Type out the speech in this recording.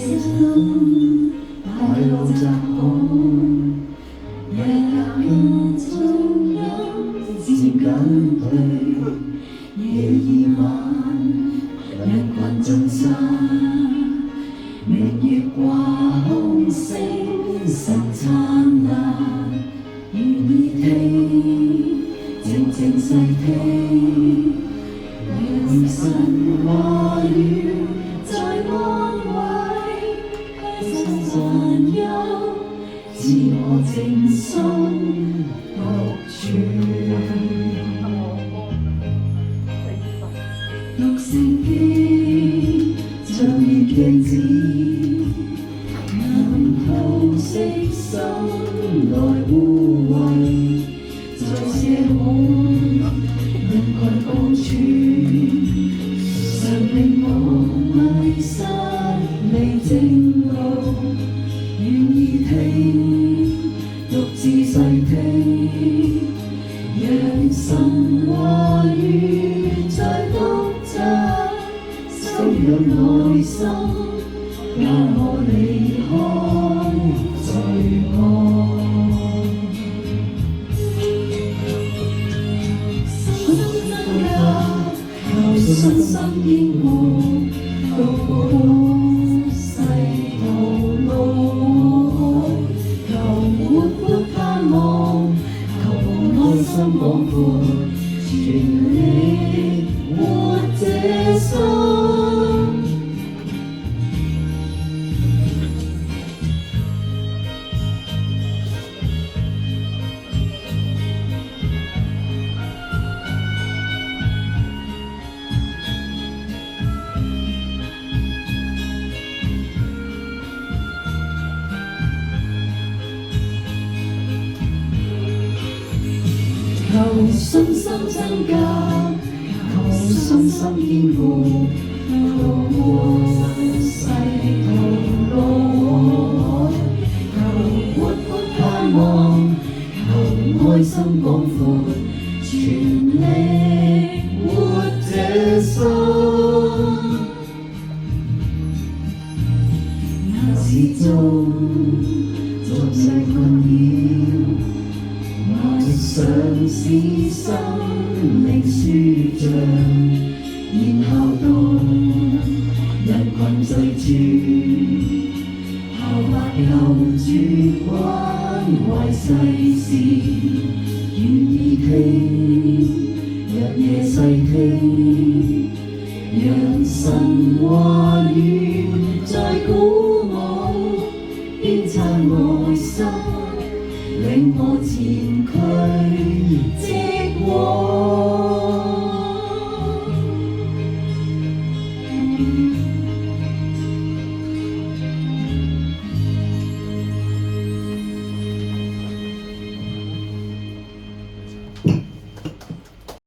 心快樂集控，日日中央漸緊退，夜已晚，人群盡散，明月掛空，星辰燦爛，願意聽，靜靜細聽，讓神話語再安慰，驅散煩憂，自我靜心獨處。讀聖經，像熱鏡子，能透析心內污穢，在社恐人群共處，常令我迷失離正路，願意聽，獨自細聽，讓神話語再複雜，修養內心，教我離開罪惡。信心堅固，渡過世途路，求活潑盼望，求愛心廣闊，全力活這生。求信心增加，求信心堅固，渡過世途路，求活潑盼望，求愛心廣闊，全力活這生。那始終俗世困擾，常是生命舒暢，然後動人群聚住，效法留住關懷世事，願意聽，日夜細聽，讓神話語再鼓舞，鞭策愛心，令我前驅直往。